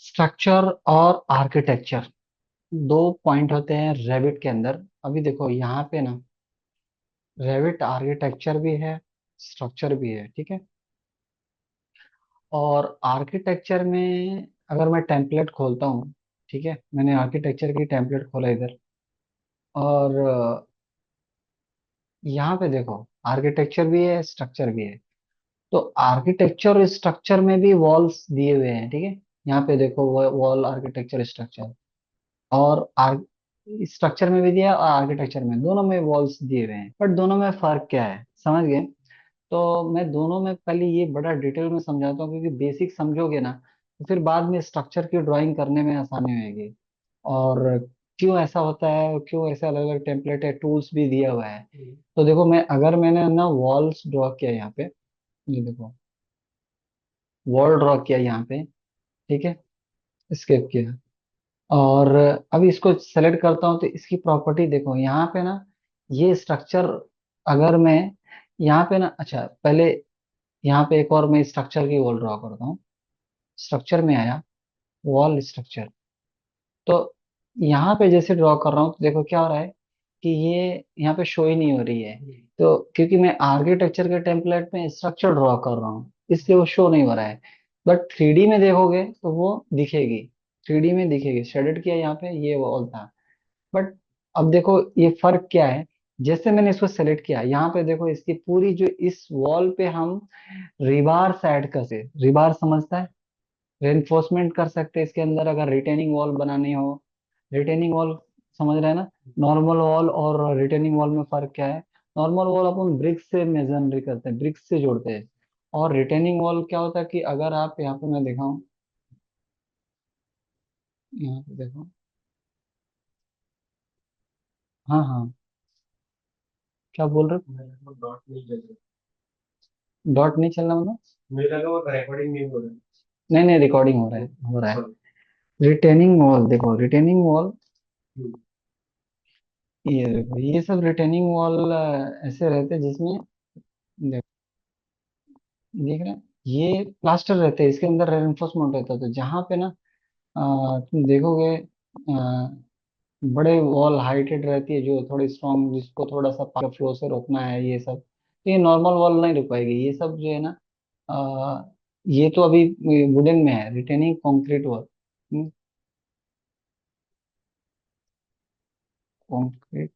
Structure और architecture दो point होते हैं रेविट के अंदर। अभी देखो यहाँ पे ना, रेविट आर्किटेक्चर भी है, स्ट्रक्चर भी है, ठीक है। और आर्किटेक्चर में अगर मैं टेम्पलेट खोलता हूँ, ठीक है, मैंने आर्किटेक्चर की टेम्पलेट खोला इधर। और यहाँ पे देखो, आर्किटेक्चर भी है, स्ट्रक्चर भी है। तो आर्किटेक्चर और स्ट्रक्चर में भी वॉल्स दिए हुए हैं, ठीक है। यहाँ पे देखो, वॉल आर्किटेक्चर स्ट्रक्चर, और स्ट्रक्चर में भी दिया और आर्किटेक्चर में, दोनों में वॉल्स दिए हुए हैं। बट दोनों में फर्क क्या है, समझ गए? तो मैं दोनों में पहले ये बड़ा डिटेल में समझाता हूँ, क्योंकि बेसिक समझोगे ना तो फिर बाद में स्ट्रक्चर की ड्राइंग करने में आसानी होगी। और क्यों ऐसा होता है, क्यों ऐसे अलग अलग टेम्पलेट है, टूल्स भी दिया हुआ है। तो देखो, मैंने ना वॉल्स ड्रॉ किया यहाँ पे, ये देखो, वॉल ड्रॉ किया यहाँ पे, ठीक है, स्केप किया। और अभी इसको सेलेक्ट करता हूँ तो इसकी प्रॉपर्टी देखो यहाँ पे ना, ये स्ट्रक्चर, अगर मैं यहाँ पे ना, अच्छा पहले यहाँ पे एक और मैं स्ट्रक्चर की वॉल ड्रॉ करता हूँ। स्ट्रक्चर में आया, वॉल स्ट्रक्चर। तो यहाँ पे जैसे ड्रॉ कर रहा हूँ तो देखो क्या हो रहा है कि ये यहाँ पे शो ही नहीं हो रही है। तो क्योंकि मैं आर्किटेक्चर के टेम्पलेट में स्ट्रक्चर ड्रॉ कर रहा हूँ, इसलिए वो शो नहीं हो रहा है। बट थ्री डी में देखोगे तो वो दिखेगी, थ्री डी में दिखेगी। शेडेड किया यहाँ पे, ये वॉल था। बट अब देखो ये फर्क क्या है। जैसे मैंने इसको सेलेक्ट किया, यहाँ पे देखो, इसकी पूरी जो इस वॉल पे हम रिबार ऐड कर से, रिबार समझता है, रेनफोर्समेंट कर सकते हैं इसके अंदर अगर रिटेनिंग वॉल बनानी हो। रिटेनिंग वॉल समझ रहे हैं ना? नॉर्मल वॉल और रिटेनिंग वॉल में फर्क क्या है? नॉर्मल वॉल अपन ब्रिक्स से मेजनरी करते हैं, ब्रिक्स से जोड़ते हैं। और रिटेनिंग वॉल क्या होता है कि अगर आप यहाँ पे, मैं दिखाऊं, यहाँ पे देखो, हाँ हाँ, क्या बोल रहे हो? डॉट नहीं चल रहा। डॉट नहीं चलना मतलब? मुझे लगा वो रिकॉर्डिंग नहीं हो रहा नहीं नहीं, रिकॉर्डिंग हो रहा है, हो रहा है। रिटेनिंग वॉल देखो, रिटेनिंग वॉल, है। ये देखो, ये सब रिटेनिंग वॉल ऐसे रहते हैं जिसमें, देख रहे हैं, ये प्लास्टर रहते हैं, इसके अंदर रेनफोर्समेंट रहता है। तो जहाँ पे ना तुम देखोगे, बड़े वॉल हाइटेड रहती है जो थोड़ी स्ट्रॉन्ग, जिसको थोड़ा सा पानी फ्लो से रोकना है, ये सब। तो ये नॉर्मल वॉल नहीं रुक पाएगी, ये सब जो है ना। ये तो अभी वुडन में है, रिटेनिंग कंक्रीट वॉल, कंक्रीट।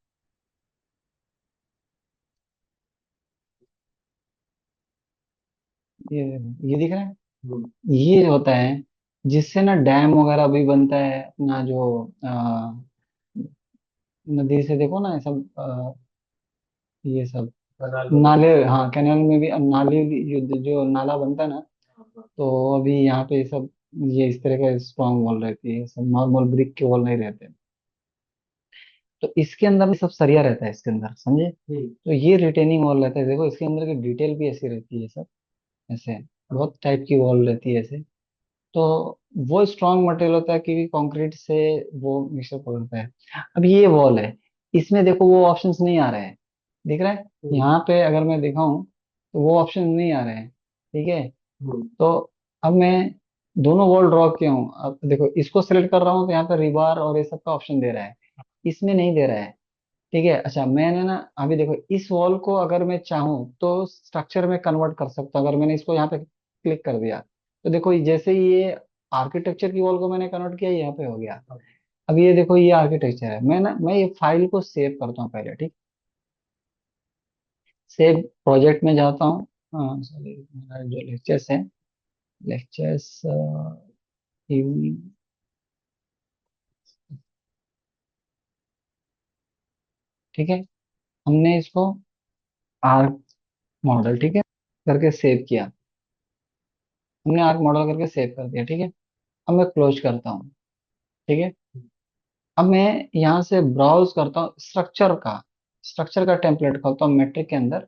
ये ये दिख रहा है, हम्म। ये होता है जिससे ना डैम वगैरह भी बनता है अपना, जो नदी से देखो ना, ये सब ये सब कनाल नाले, वगैरह। हाँ कैनाल में भी नाले, जो नाला बनता है ना। तो अभी यहाँ पे ये सब, ये इस तरह का स्ट्रॉन्ग वॉल रहती है, सब नॉर्मल ब्रिक के वॉल नहीं रहते। तो इसके अंदर भी सब सरिया रहता है इसके अंदर, समझे? हम्म। तो ये रिटेनिंग वॉल रहता है, देखो इसके अंदर की डिटेल भी ऐसी रहती है सब, ऐसे बहुत टाइप की वॉल रहती है ऐसे। तो वो स्ट्रॉन्ग मटेरियल होता है क्योंकि कंक्रीट से वो मिक्सर पकड़ता है। अब ये वॉल है, इसमें देखो वो ऑप्शंस नहीं आ रहे हैं, दिख रहा है? हम्म। यहाँ पे अगर मैं दिखाऊं तो वो ऑप्शन नहीं आ रहे हैं, ठीक है। हम्म। तो अब मैं दोनों वॉल ड्रॉ किया हूँ, अब देखो इसको सिलेक्ट कर रहा हूँ तो यहाँ पे रिबार और ये सब का ऑप्शन दे रहा है, इसमें नहीं दे रहा है, ठीक है। अच्छा मैंने ना, अभी देखो इस वॉल को अगर मैं चाहूँ तो स्ट्रक्चर में कन्वर्ट कर सकता हूँ, अगर मैंने इसको यहाँ पे क्लिक कर दिया। तो देखो जैसे ही ये आर्किटेक्चर की वॉल को मैंने कन्वर्ट किया, यहाँ पे हो गया। अब ये देखो, ये आर्किटेक्चर है। मैं ये फाइल को सेव करता हूँ पहले, ठीक। सेव प्रोजेक्ट में जाता हूँ, हाँ सॉरी, मेरा जो लेक्चर्स है, लेक्चर्स, इवनिंग, ठीक है। हमने इसको आर्क मॉडल, ठीक है, करके सेव किया। हमने आर्क मॉडल करके सेव कर दिया, ठीक है। अब मैं क्लोज करता हूँ, ठीक है। अब मैं यहाँ से ब्राउज करता हूँ स्ट्रक्चर का टेम्पलेट खोलता हूँ मेट्रिक के अंदर,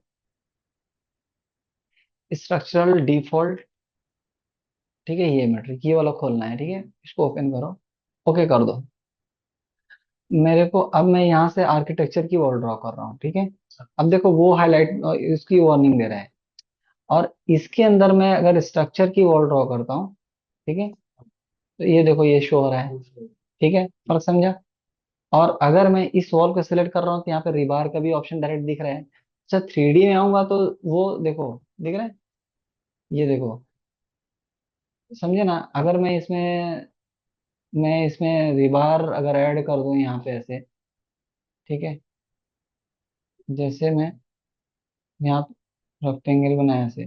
स्ट्रक्चरल डिफॉल्ट, ठीक है। ये मेट्रिक, ये वाला खोलना है, ठीक है। इसको ओपन करो, ओके कर दो। मेरे को, अब मैं यहाँ से आर्किटेक्चर की वॉल ड्रॉ कर रहा हूँ, ठीक है। अब देखो वो हाईलाइट, इसकी वार्निंग दे रहा है। और इसके अंदर मैं अगर स्ट्रक्चर की वॉल ड्रॉ करता हूँ, ठीक है, तो ये देखो ये शो हो रहा है। ठीक है, फर्क समझा। और अगर मैं इस वॉल को सिलेक्ट कर रहा हूँ तो यहाँ पे रिबार का भी ऑप्शन डायरेक्ट दिख रहा है। अच्छा, 3D में आऊंगा तो वो देखो, दिख रहा है, ये देखो, समझे ना। अगर मैं इसमें रिबार अगर ऐड कर दूं यहाँ पे ऐसे, ठीक है, जैसे मैं यहाँ रेक्टेंगल बनाया ऐसे,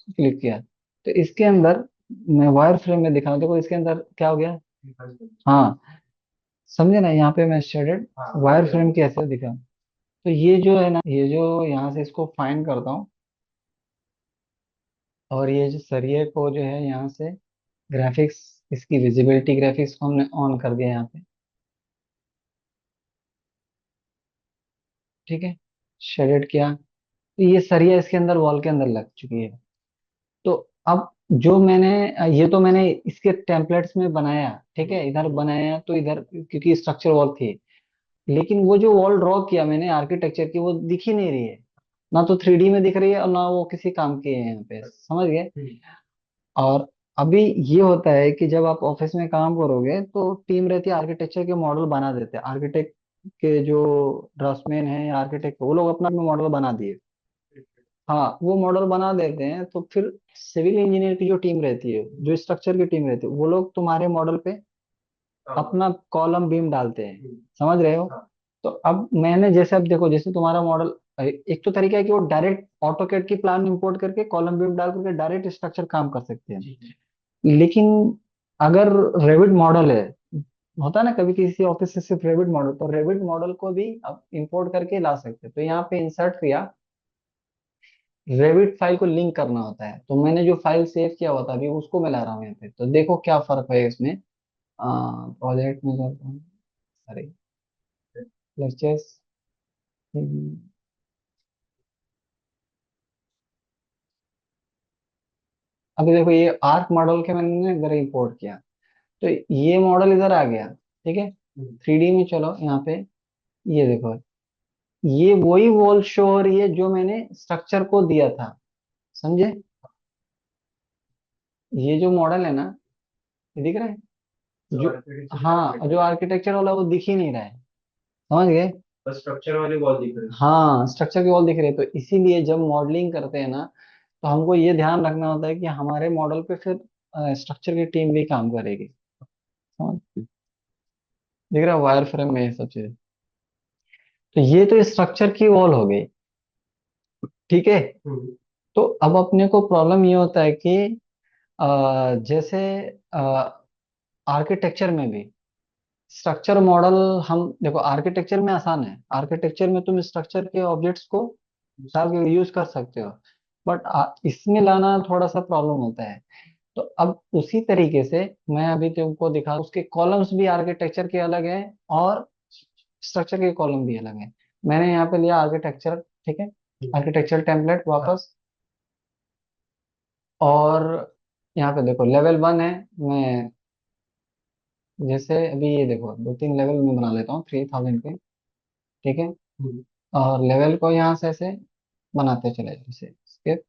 क्लिक किया, तो इसके अंदर मैं वायर फ्रेम में दिखा रहा हूं, देखो इसके अंदर क्या हो गया। हाँ, समझे ना, यहाँ पे मैं शेडेड वायर फ्रेम कैसे दिखा। तो ये जो है ना, ये जो यहाँ से इसको फाइंड करता हूँ, और ये जो सरिये को जो है यहाँ से ग्राफिक्स, इसकी विजिबिलिटी ग्राफिक्स को हमने ऑन कर दिया यहाँ पे। ठीक है, शेडेड किया, तो ये सरिया इसके अंदर वॉल के अंदर लग चुकी है। तो अब जो मैंने, ये तो मैंने इसके टेम्पलेट्स में बनाया, ठीक है, इधर बनाया तो इधर क्योंकि स्ट्रक्चर वॉल थी, लेकिन वो जो वॉल ड्रॉ किया मैंने आर्किटेक्चर की, वो दिख ही नहीं रही है। ना तो 3D में दिख रही है और ना वो किसी काम की है यहाँ पे, समझ गए। और अभी ये होता है कि जब आप ऑफिस में काम करोगे तो टीम रहती है, आर्किटेक्चर के मॉडल बना देते हैं, आर्किटेक्ट के जो ड्राफ्टमैन हैं या आर्किटेक्ट, वो लोग अपना अपना मॉडल बना दिए। हाँ, वो मॉडल बना देते हैं, तो फिर सिविल इंजीनियर की जो टीम रहती है, जो स्ट्रक्चर की टीम रहती है, वो लोग तुम्हारे मॉडल पे अपना कॉलम बीम डालते हैं, समझ रहे हो। तो अब मैंने जैसे, अब देखो जैसे तुम्हारा मॉडल, एक तो तरीका है कि वो डायरेक्ट ऑटोकैड की प्लान इंपोर्ट करके कॉलम बीम डाल करके डायरेक्ट स्ट्रक्चर काम कर सकते हैं। लेकिन अगर रेविड मॉडल है, होता है ना कभी किसी ऑफिस से सिर्फ रेविड मॉडल, तो रेविड मॉडल को भी अब इंपोर्ट करके ला सकते हैं। तो यहाँ पे इंसर्ट किया, रेविट फाइल को लिंक करना होता है, तो मैंने जो फाइल सेव किया हुआ था अभी उसको मैं ला रहा हूँ यहाँ पे, तो देखो क्या फर्क है इसमें। प्रोजेक्ट में जाता हूँ, सॉरी, लेक्चर्स, अभी देखो ये आर्क मॉडल के मैंने इधर इंपोर्ट किया, तो ये मॉडल इधर आ गया। ठीक है, 3D में चलो यहाँ पे, ये देखो, ये वही वॉल शो हो रही है जो मैंने स्ट्रक्चर को दिया था, समझे। ये जो मॉडल है ना, ये दिख रहा है, जो, हाँ, जो आर्किटेक्चर वाला वो दिख ही नहीं रहा है, समझ गए। स्ट्रक्चर वाली वॉल दिख रही हाँ, स्ट्रक्चर की वॉल दिख रही है, तो इसीलिए जब मॉडलिंग करते हैं ना, तो हमको ये ध्यान रखना होता है कि हमारे मॉडल पे फिर स्ट्रक्चर की टीम भी काम करेगी, समझ, दिख रहा है वायर फ्रेम में ये सब चीजें। तो ये तो स्ट्रक्चर की वॉल हो गई, ठीक है। है। तो अब अपने को प्रॉब्लम ये होता है कि जैसे आर्किटेक्चर में भी स्ट्रक्चर मॉडल, हम देखो आर्किटेक्चर में आसान है, आर्किटेक्चर में तुम स्ट्रक्चर के ऑब्जेक्ट्स को डाल के यूज कर सकते हो, बट इसमें लाना थोड़ा सा प्रॉब्लम होता है। तो अब उसी तरीके से मैं अभी तुमको दिखा, उसके कॉलम्स भी आर्किटेक्चर के अलग हैं और स्ट्रक्चर के कॉलम भी अलग हैं। मैंने यहाँ पे लिया आर्किटेक्चर, ठीक है, आर्किटेक्चर टेम्पलेट वापस, और यहाँ पे देखो लेवल 1 है। मैं जैसे अभी ये देखो 2-3 लेवल में बना लेता हूँ 3000 के, ठीक है, और लेवल को यहाँ से ऐसे बनाते चले जाओ, जैसे skip।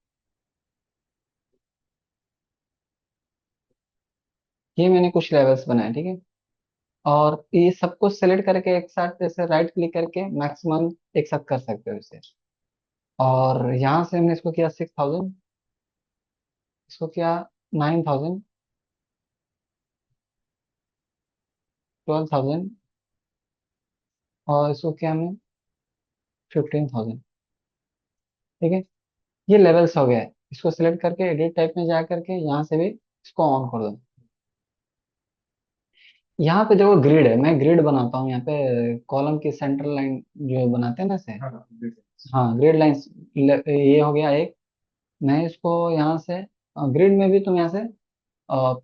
ये मैंने कुछ लेवल्स बनाए, ठीक है, और ये सबको सेलेक्ट करके एक साथ जैसे राइट क्लिक करके मैक्सिमम एक साथ कर सकते हो इसे। और यहाँ से हमने इसको किया 6000, इसको किया 9000, 12000, और इसको किया हमने 15000, ठीक है। ये लेवल्स हो गए, इसको सिलेक्ट करके एडिट टाइप में जा करके यहाँ से भी इसको ऑन कर दो। यहाँ पे देखो ग्रिड है, मैं ग्रिड बनाता हूँ यहाँ पे, कॉलम की सेंट्रल लाइन जो बनाते हैं ना से, हाँ, हाँ, ग्रिड लाइंस, ये हो गया एक। मैं इसको यहाँ से ग्रिड में भी तुम यहाँ से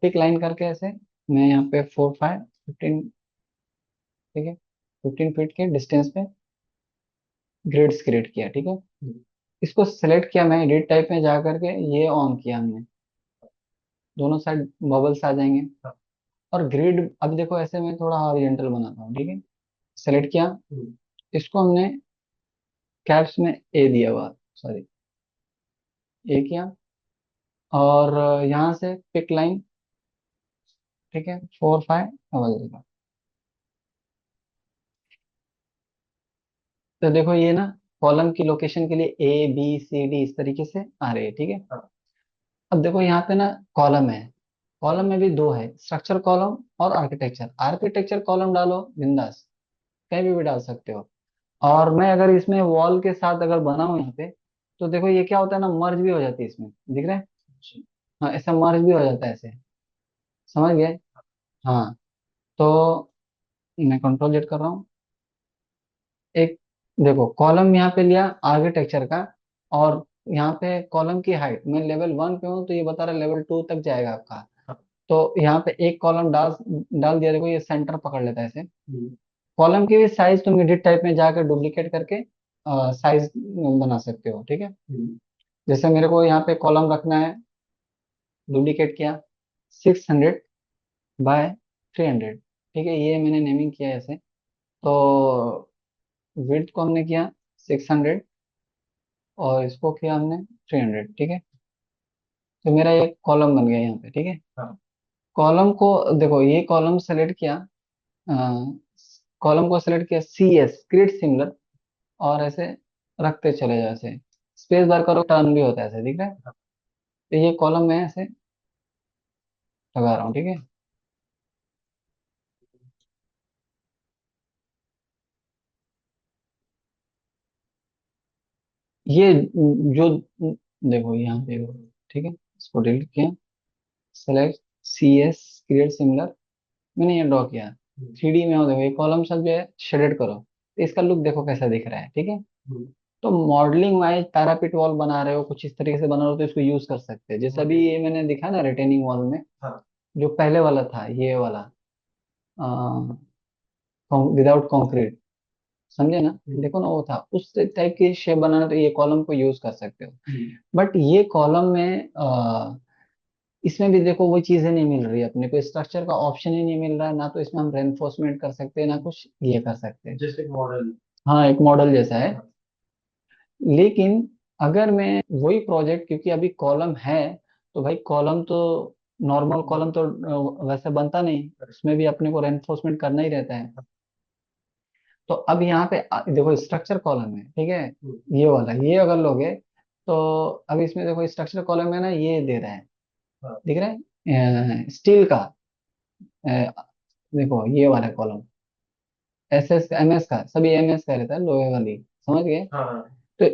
पिक लाइन करके ऐसे, मैं यहाँ पे 4 5 15, ठीक है, 15 फीट के डिस्टेंस पे ग्रिड्स क्रिएट किया, ठीक है। इसको सेलेक्ट किया मैं एडिट टाइप में जा करके, ये ऑन किया हमने, दोनों साइड बबल्स आ जाएंगे। और ग्रिड अब देखो ऐसे मैं थोड़ा हॉरिजॉन्टल बनाता हूँ, ठीक है, सेलेक्ट किया, इसको हमने कैप्स में ए दिया हुआ, सॉरी, ए किया, और यहाँ से पिक लाइन, ठीक है, 4500। तो देखो ये ना कॉलम की लोकेशन के लिए A B C D इस तरीके से आ रही है, ठीक है। हाँ। अब देखो यहाँ पे ना कॉलम है, कॉलम में भी दो है, स्ट्रक्चर कॉलम और आर्किटेक्चर। आर्किटेक्चर कॉलम डालो बिंदास, कहीं भी डाल सकते हो। और मैं अगर इसमें वॉल के साथ अगर बनाऊं यहाँ पे, तो देखो ये क्या होता है ना, मर्ज भी हो जाती है इसमें, दिख रहा है। अच्छा। हाँ, ऐसा मर्ज भी हो जाता है ऐसे, समझ गए। हाँ, तो मैं कंट्रोल जेड कर रहा हूँ। एक देखो कॉलम यहाँ पे लिया आर्किटेक्चर का, और यहाँ पे कॉलम की हाइट मैं लेवल 1 पे हूँ, तो ये बता रहा है लेवल 2 तक जाएगा आपका। हाँ। तो यहाँ पे एक कॉलम डाल डाल दिया, देखो ये सेंटर पकड़ लेता है ऐसे। हम्म। कॉलम की भी साइज तुम एडिट टाइप में जाकर डुप्लीकेट करके साइज बना सकते हो, ठीक है। हम्म। जैसे मेरे को यहाँ पे कॉलम रखना है, डुप्लीकेट किया, 600 बाय 300, ठीक है, ये मैंने नेमिंग किया है ऐसे। तो विड्थ को हमने किया 600, और इसको किया हमने 300, ठीक है। तो मेरा एक कॉलम बन गया यहाँ पे, ठीक है। हाँ। कॉलम को देखो, ये कॉलम सेलेक्ट किया, कॉलम को सेलेक्ट किया, CS क्रिएट सिमिलर, और ऐसे रखते चले जाओ ऐसे, स्पेस बार करो, टर्न भी होता है ऐसे, दिख रहा है। हाँ। तो ये कॉलम मैं ऐसे लगा रहा हूँ, ठीक है। ये जो देखो यहाँ पे, ठीक है, इसको डिलीट किया, सेलेक्ट CS क्रिएट सिमिलर, मैंने ये ड्रॉ किया। हम्म। 3D में हो, देखो ये कॉलम सब जो है शेडेड करो, तो इसका लुक देखो कैसा दिख रहा है, ठीक है। हम्म। तो मॉडलिंग वाइज पैरापिट वॉल बना रहे हो, कुछ इस तरीके से बना रहे हो, तो इसको यूज कर सकते हैं। जैसे अभी ये मैंने दिखा ना रिटेनिंग वॉल में, हाँ। जो पहले वाला था ये वाला, विदाउट कंक्रीट, समझे ना। हम्म। देखो ना वो था उस टाइप की शेप बनाना, तो ये कॉलम को यूज कर सकते हो। हम्म। बट ये कॉलम में इसमें भी देखो वो चीजें नहीं मिल रही है अपने को, स्ट्रक्चर का ऑप्शन ही नहीं मिल रहा है ना, तो इसमें हम रेनफोर्समेंट कर सकते हैं ना कुछ ये कर सकते हैं। जैसे मॉडल। हाँ, एक मॉडल जैसा है। हाँ। लेकिन अगर मैं वही प्रोजेक्ट, क्योंकि अभी कॉलम है, तो भाई कॉलम तो नॉर्मल कॉलम तो वैसे बनता नहीं, उसमें भी अपने को रेनफोर्समेंट करना ही रहता है। तो अब यहाँ पे देखो स्ट्रक्चर कॉलम है, ठीक है, हम्म। ये वाला, ये अगर लोगे, तो अब इसमें देखो स्ट्रक्चर कॉलम में ना ये दे रहा है, हाँ। दिख रहा है, स्टील का, देखो ये वाला कॉलम, SS MS का, सभी MS का रहता है, लोहे वाली, समझ गए। हाँ। हाँ। तो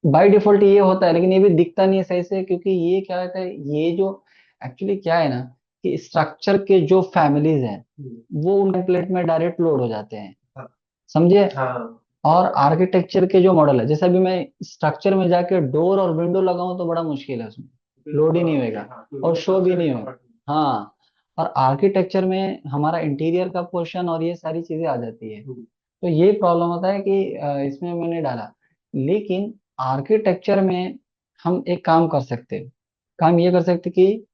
बाय डिफॉल्ट ये होता है, लेकिन ये भी दिखता नहीं है सही से, क्योंकि ये क्या होता है, ये जो एक्चुअली क्या है ना, कि स्ट्रक्चर के जो फैमिलीज हैं हम्म। वो उन टेम्पलेट में डायरेक्ट लोड हो जाते हैं, हाँ। समझे। हाँ। और आर्किटेक्चर के जो मॉडल है, जैसे अभी मैं स्ट्रक्चर में जाके डोर और विंडो लगाऊं तो बड़ा मुश्किल है, उसमें लोड ही नहीं होएगा हाँ, क्योंकि और वो शो भी स्ट्रक्चर नहीं का होगा। पार्ट है। हाँ, और आर्किटेक्चर में हमारा इंटीरियर का पोर्शन और ये सारी चीजें आ जाती है। हम्म। तो ये प्रॉब्लम होता है कि इसमें मैंने डाला। लेकिन आर्किटेक्चर में हम एक काम कर सकते हैं, काम ये कर सकते कि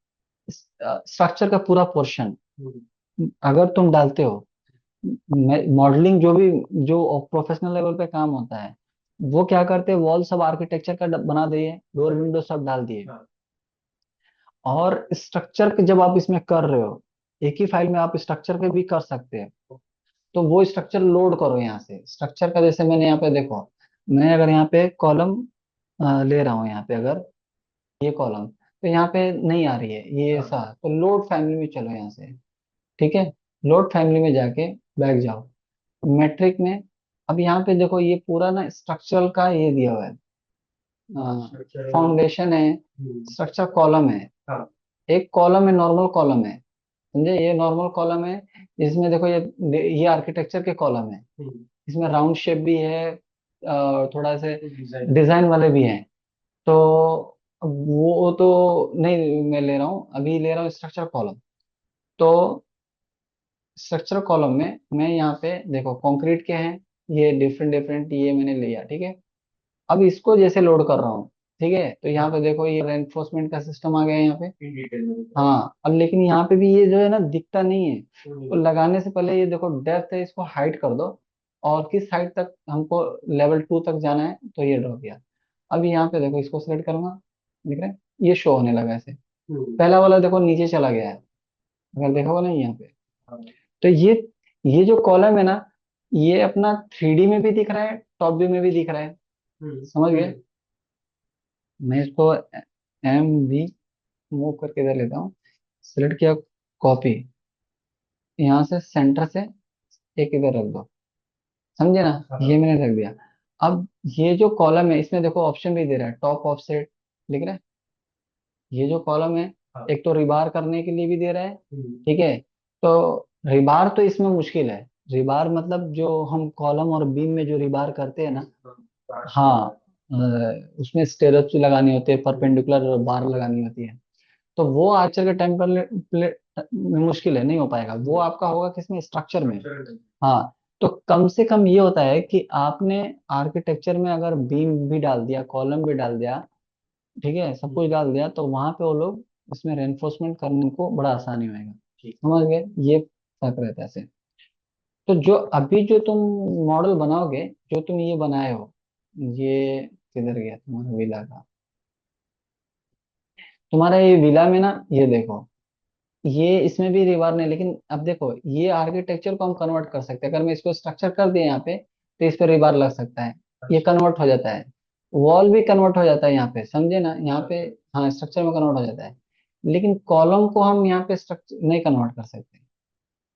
स्ट्रक्चर का पूरा पोर्शन हम्म। अगर तुम डालते हो, मॉडलिंग जो भी, जो प्रोफेशनल लेवल पे काम होता है, वो क्या करते हैं, वॉल सब आर्किटेक्चर का बना दिए, डोर विंडो सब डाल दिए। हाँ। और स्ट्रक्चर जब आप इसमें कर रहे हो, एक ही फाइल में आप स्ट्रक्चर के भी कर सकते हैं, तो वो स्ट्रक्चर लोड करो यहाँ से स्ट्रक्चर का। जैसे मैंने यहाँ पे देखो, मैं अगर यहाँ पे कॉलम ले रहा हूँ यहाँ पे, अगर ये कॉलम, तो यहाँ पे नहीं आ रही है ये हाँ। ऐसा, तो लोड फैमिली में चलो यहाँ से, ठीक है। लोड फैमिली में जाके बैक जाओ, मेट्रिक में। अब यहाँ पे देखो ये पूरा ना स्ट्रक्चरल का ये दिया हुआ है, स्ट्रक्चरल। फाउंडेशन है, हम्म। स्ट्रक्चर कॉलम है, हाँ। एक कॉलम है नॉर्मल कॉलम है, समझे, ये नॉर्मल कॉलम है। इसमें देखो ये आर्किटेक्चर के कॉलम है, हम्म। इसमें राउंड शेप भी है, थोड़ा से कुछ डिजाइन। डिजाइन वाले भी हैं। तो वो तो नहीं मैं ले रहा हूँ, अभी ले रहा हूँ स्ट्रक्चर कॉलम। तो स्ट्रक्चर कॉलम में मैं यहाँ पे देखो कंक्रीट के हैं, ये डिफरेंट डिफरेंट ये मैंने लिया, ठीक है। अब इसको जैसे लोड कर रहा हूँ, ठीक है, तो यहाँ हाँ। पे देखो ये रेनफोर्समेंट का सिस्टम आ गया है यहाँ पे। इन डिटेल में बताओ। हाँ, अब लेकिन यहाँ पे भी ये जो है ना दिखता नहीं है, तो हम्म। लगाने से पहले ये देखो डेप्थ है, इसको हाइट कर दो, और किस हाइट तक हमको लेवल 2 तक जाना है, तो ये ड्रॉ किया। अब यहाँ पे देखो इसको सिलेक्ट करूंगा, दिख रहा है, ये शो होने लगा ऐसे। हम्म। पहला वाला देखो नीचे चला गया है, अगर देखा होगा ना यहाँ पे। हाँ। तो ये जो कॉलम है ना, ये अपना 3D में भी दिख रहा है, टॉप व्यू में भी दिख रहा है। समझ गए। मैं इसको MV मूव करके इधर लेता हूँ, सिलेक्ट किया, कॉपी, यहाँ से सेंटर से एक इधर रख दो, समझे ना। हाँ। ये मैंने रख दिया। अब ये जो कॉलम है इसमें देखो ऑप्शन भी दे रहा है, टॉप ऑफसेट लिख रहा है। ये जो कॉलम है, हाँ। एक तो रिबार करने के लिए भी दे रहा है, हम्म। ठीक है। तो रिबार तो इसमें मुश्किल है। रिबार मतलब जो हम कॉलम और बीम में जो रिबार करते हैं ना, हाँ, उसमें स्टेरअप्स लगानी होती है, परपेंडिकुलर बार लगानी होती है। तो वो आर्चर के टेम्पलेट में मुश्किल है, नहीं हो पाएगा। वो आपका होगा किसमें, स्ट्रक्चर में। हाँ, तो कम से कम ये होता है कि आपने आर्किटेक्चर में अगर बीम भी डाल दिया, कॉलम भी डाल दिया, ठीक है, सब कुछ डाल दिया, तो वहां पे वो लोग इसमें रेनफोर्समेंट करने को बड़ा आसानी होएगा। समझ गए, ये फर्क रहता है ऐसे। तो जो अभी जो तुम मॉडल बनाओगे, जो तुम ये बनाए हो, ये किधर गया तुम्हारा विला का, तुम्हारा ये विला में ना, ये देखो, ये इसमें भी रिबार नहीं, लेकिन अब देखो ये आर्किटेक्चर को हम कन्वर्ट कर सकते हैं। अगर मैं इसको स्ट्रक्चर कर दिया यहाँ पे, तो इस पे रिबार लग सकता है, ये कन्वर्ट हो जाता है। वॉल भी कन्वर्ट हो जाता है यहाँ पे, समझे ना, यहाँ पे। हाँ, स्ट्रक्चर में कन्वर्ट हो जाता है, लेकिन कॉलम को हम यहाँ पे स्ट्रक्चर नहीं कन्वर्ट कर सकते।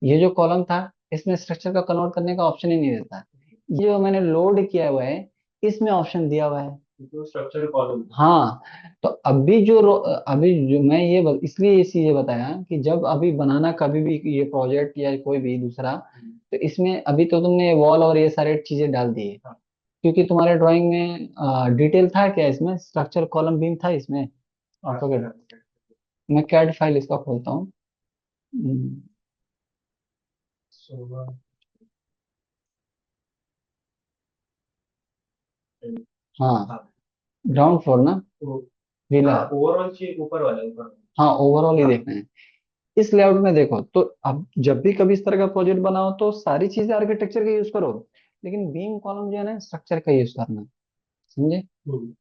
ये जो कॉलम था, इसमें स्ट्रक्चर का कन्वर्ट करने का ऑप्शन ही नहीं देता। ये जो मैंने लोड किया हुआ है, इसमें ऑप्शन दिया हुआ है। तो स्ट्रक्चर कॉलम। हाँ, तो अभी जो मैं इसलिए ये चीजें बताया कि जब अभी बनाना कभी भी ये प्रोजेक्ट या कोई भी दूसरा, तो इसमें अभी तो तुमने वॉल और ये सारे चीजें डाल दी है, क्योंकि तुम्हारे ड्राइंग में डिटेल था क्या, इसमें स्ट्रक्चर कॉलम बीम था इसमें, ऑटोकैड। मैं कैड फाइल इसका खोलता हूँ। हम्म, हाँ, हाँ। ग्राउंड फ्लोर ना, तो विला। हाँ, ओवरऑल चाहिए, ऊपर वाला, ऊपर। हाँ, ओवरऑल ही हाँ। देखना है। इस लेआउट में देखो, तो अब जब भी कभी इस तरह का प्रोजेक्ट बनाओ तो सारी चीजें आर्किटेक्चर का यूज करो, लेकिन बीम कॉलम जो है ना, स्ट्रक्चर का यूज करना, समझे। हम्म।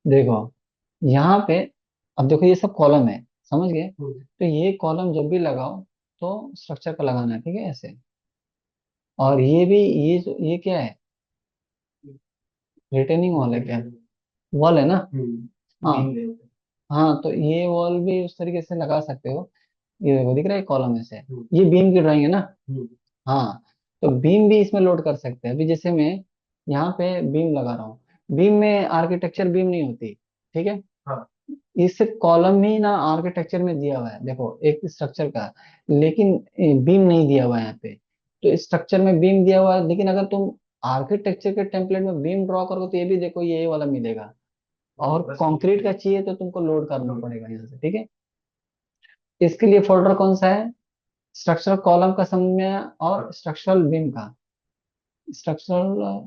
देखो यहाँ पे, अब देखो ये सब कॉलम है, समझ गए। हम्म। तो ये कॉलम जब भी लगाओ, तो स्ट्रक्चर का लगाना है, ठीक है, ऐसे। और ये भी, ये क्या है, रिटेनिंग वॉल है क्या, वॉल है ना। हाँ, बीम लेंथ। हाँ, तो ये वॉल भी उस तरीके से लगा सकते हो। ये देखो, दिख रहा है कॉलम में से, हम्म। ये बीम की ड्राइंग है ना। हम्म। हाँ, तो बीम भी इसमें लोड कर सकते हैं। अभी जैसे मैं यहाँ पे बीम लगा रहा हूँ, बीम में आर्किटेक्चर बीम नहीं होती, ठीक है। हाँ। इस कॉलम ही ना आर्किटेक्चर में दिया हुआ है, देखो, एक स्ट्रक्चर का, लेकिन बीम नहीं दिया हुआ है यहाँ पे। तो स्ट्रक्चर में बीम दिया हुआ है, लेकिन अगर तुम आर्किटेक्चर के टेम्पलेट में बीम ड्रॉ करोगे, तो ये भी देखो, ये वाला मिलेगा। और बस कंक्रीट का चाहिए तो तुमको लोड करना पड़ेगा यहाँ से, ठीक है। इसके लिए फोल्डर कौन सा है, स्ट्रक्चरल कॉलम का समझ, और स्ट्रक्चरल बीम का, स्ट्रक्चरल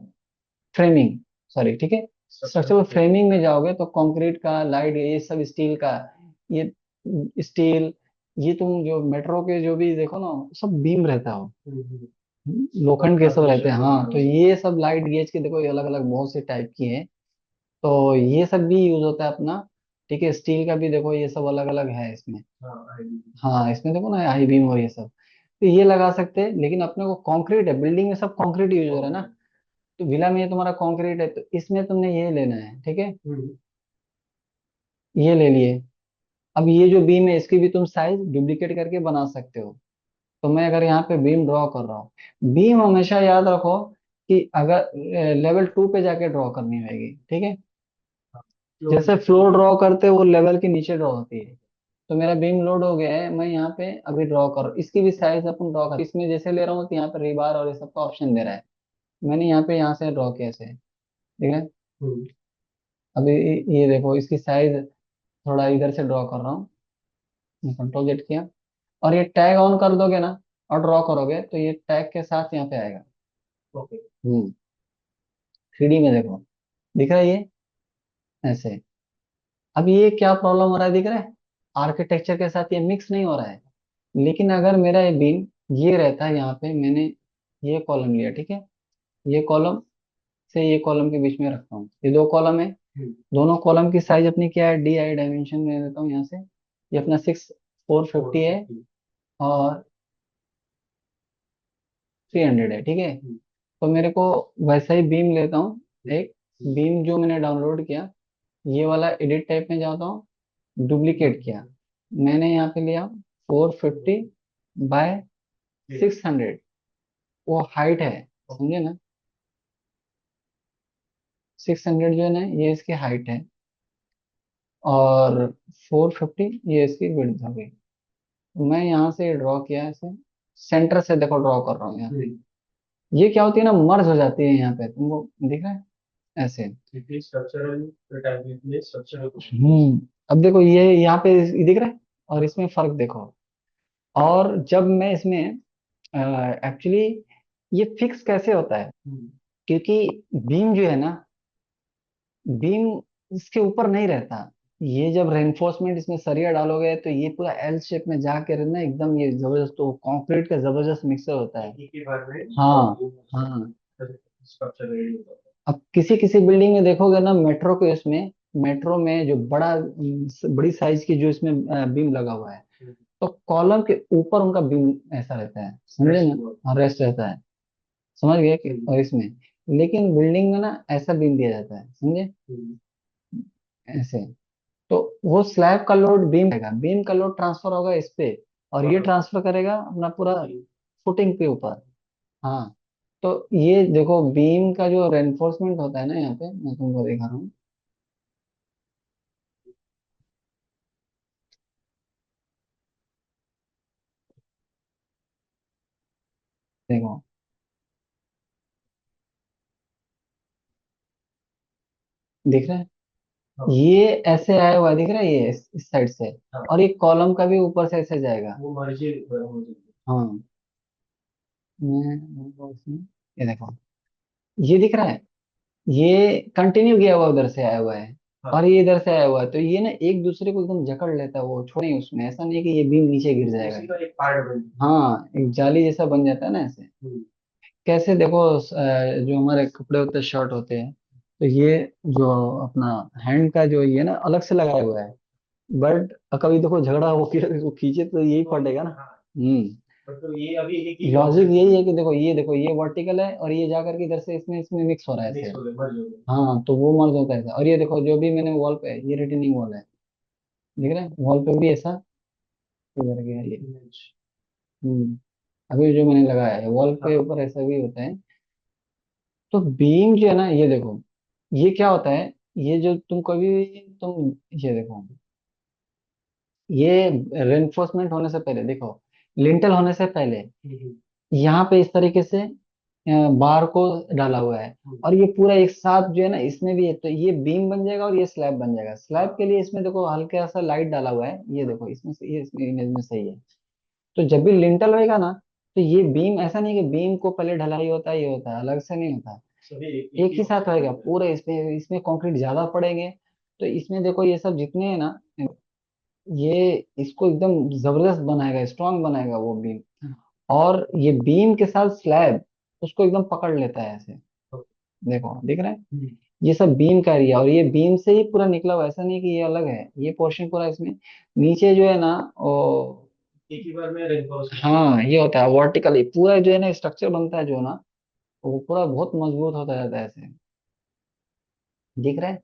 फ्रेमिंग, सॉरी, ठीक है। Structural structure. फ्रेमिंग में जाओगे तो कंक्रीट का, लाइट, ये सब स्टील का, ये स्टील, ये तुम जो मेट्रो के जो भी देखो ना, सब बीम रहता हो, लोखंड के सब रहते हैं। हाँ, तो ये सब लाइट गेज के देखो, ये अलग अलग बहुत से टाइप की है। तो ये सब भी यूज होता है अपना, ठीक है। स्टील का भी देखो, ये सब अलग अलग है इसमें। हाँ, आईडी। हाँ, इसमें देखो ना, आई बीम और ये सब, तो ये लगा सकते हैं। लेकिन अपने को कंक्रीट है, बिल्डिंग में सब कंक्रीट यूज हो रहा है ना, तो विला में ये तुम्हारा कंक्रीट है, तो इसमें तुमने ये लेना है, ठीक है। ये ले लिए। अब ये जो बीम है, इसकी भी तुम साइज डुप्लीकेट करके बना सकते हो। तो मैं अगर यहाँ पे बीम ड्रॉ कर रहा हूँ, बीम हमेशा याद रखो कि अगर लेवल 2 पे जाके ड्रॉ करनी होगी, ठीक है। जैसे फ्लोर ड्रॉ करते हैं, वो लेवल के नीचे ड्रॉ होती है। तो मेरा बीम लोड हो गया है, मैं यहाँ पे अभी ड्रॉ कर, इसकी भी साइज अपन ड्रॉ कर, इसमें जैसे ले रहा हूँ, तो यहाँ पे रिबार और ये सब का ऑप्शन दे रहा है। मैंने यहाँ पे, यहाँ से ड्रॉ किया ऐसे, ठीक है। अभी ये देखो, इसकी साइज थोड़ा इधर से ड्रॉ कर रहा हूँ, कंट्रोल जेड किया, और ये टैग ऑन कर दोगे ना, और ड्रॉ करोगे, तो ये टैग के साथ यहाँ पे आएगा। ओके। हम्म 3D में देखो, दिख रहा है ये ऐसे। अब ये क्या प्रॉब्लम हो रहा है दिख रहा है, आर्किटेक्चर के साथ ये मिक्स नहीं हो रहा है। लेकिन अगर मेरा ये बीम ये रहता है यहाँ पे, मैंने ये कॉलम लिया, ठीक है, ये कॉलम से ये कॉलम के बीच में रखता हूँ, ये दो कॉलम है, दोनों कॉलम की साइज अपनी क्या है, डी आई डायमेंशन में लेता हूँ यहाँ से, ये अपना 6 450 है और 300 है, ठीक है। तो मेरे को वैसा ही बीम लेता हूँ, एक बीम जो मैंने डाउनलोड किया, ये वाला एडिट टाइप में जाता हूँ, डुप्लीकेट किया, मैंने यहाँ पे लिया 450 बाय 600, वो हाइट है, समझे ना, 600 जो है ना ये इसकी हाइट है, और 450 ये इसकी विड्थ हो गई। मैं यहाँ से ड्रॉ किया ऐसे, सेंटर से देखो ड्रॉ कर रहा हूँ यहाँ पे, ये क्या होती है ना, मर्ज हो जाती है यहाँ पे, तुमको दिख रहा है ऐसे। Structural structural. अब देखो ये यहाँ पे दिख रहा है, और इसमें फर्क देखो। और जब मैं इसमें एक्चुअली ये फिक्स कैसे होता है, क्योंकि बीम जो है ना, बीम इसके ऊपर नहीं रहता, ये जब रेनफोर्समेंट इसमें सरिया डालोगे तो ये पूरा एल शेप में जाके रहना एकदम, ये जबरदस्त, तो कंक्रीट का जबरदस्त मिक्सर होता है। एक ही बार में हाँ हाँ। स्ट्रक्चर रेडी होता अब किसी किसी बिल्डिंग में देखोगे ना, मेट्रो के उसमें, मेट्रो में जो बड़ी साइज की जो इसमें बीम लगा हुआ है, है। तो कॉलम के ऊपर उनका बीम ऐसा रहता है, समझे रेस्ट ना, हुआ। हाँ रेस्ट रहता है, समझ गए कि, और इसमें, लेकिन बिल्डिंग में ना ऐसा बीम दिया जाता है, समझे, ऐसे। तो वो स्लैब का लोड बीम रहेगा, बीम का लोड ट्रांसफर होगा इस पे, और ये ट्रांसफर करेगा अपना पूरा फुटिंग के ऊपर। हाँ, तो ये देखो बीम का जो रेनफोर्समेंट होता है ना, यहाँ पे मैं तुमको दिखा रहा हूँ, देखो, दिख रहा है, हाँ, ये ऐसे आया हुआ है, दिख रहा है, ये इस साइड से, हाँ, और ये कॉलम का भी ऊपर से ऐसे जाएगा। वो मर्जी हो जाएगी। हाँ, ये देखो, ये दिख रहा है, ये कंटिन्यू किया हुआ उधर से आया हुआ है, हाँ, और ये इधर से आया हुआ है, तो ये ना एक दूसरे को एकदम जकड़ लेता है, वो छोड़े उसमें, ऐसा नहीं है कि ये बीम नीचे गिर जाएगा। उसी का एक पार्ट बन। हाँ, एक जाली जैसा बन जाता है ना ऐसे। हम्म, कैसे देखो, जो हमारे कपड़े होते हैं, शर्ट होते हैं, तो ये जो अपना हैंड का जो ये ना अलग से लगाया हुआ है, बट कभी देखो झगड़ा हो के वो खींचे तो यही फटेगा ना। हाँ, हम्म। बट तो ये अभी एक ही लॉजिक यही है कि देखो, ये देखो, ये वर्टिकल है, और ये जाकर के इधर से इसमें इसमें मिक्स हो रहा है मिक्स ऐसे। हो गए, मर्ज हो गए। हाँ, तो वो मर्ज होता है ऐसा। और ये देखो जो भी मैंने वॉल पे, ये रिटेनिंग वॉल है, दिख रहा है, वॉल पे भी ऐसा इधर गया ये। हम्म। अभी जो मैंने लगाया है वॉल हाँ, पे ऊपर ऐसा भी होता है। तो बीम जो है ना, ये देखो, ये क्या होता है, ये जो तुम कभी, तुम ये देखो, ये रेनफोर्समेंट होने से पहले देखो, लिंटल होने से पहले यहाँ पे इस तरीके से बार को डाला हुआ है, और ये पूरा एक साथ जो है ना, इसमें भी है, तो ये बीम बन जाएगा और ये स्लैब बन जाएगा। स्लैब के लिए इसमें देखो हल्का सा लाइट डाला हुआ है, ये देखो इसमें से, ये इसमें इमेज में सही है। तो जब भी लिंटल होएगा ना, तो ये बीम ऐसा नहीं कि बीम को पहले ढलाई होता है, ये होता है, अलग से नहीं होता, सभी एक ही ही होता साथ होएगा पूरा। इसमें इसमें कंक्रीट ज्यादा पड़ेंगे, तो इसमें देखो ये सब जितने हैं ना, ये इसको एकदम जबरदस्त बनाएगा, स्ट्रांग बनाएगा वो बीम। और ये बीम के साथ स्लैब उसको एकदम पकड़ लेता है ऐसे, देखो दिख रहा है, है। ये सब बीम का एरिया, और ये बीम से ही पूरा निकला हुआ है, ऐसा नहीं कि ये अलग है, ये पोर्शन पूरा इसमें नीचे जो है ना, वो, एक ही बार में रेनफोर्स। हाँ ये होता है वर्टिकली पूरा जो है ना स्ट्रक्चर बनता है जो ना, वो पूरा बहुत मजबूत होता जाता है ऐसे, दिख रहा है।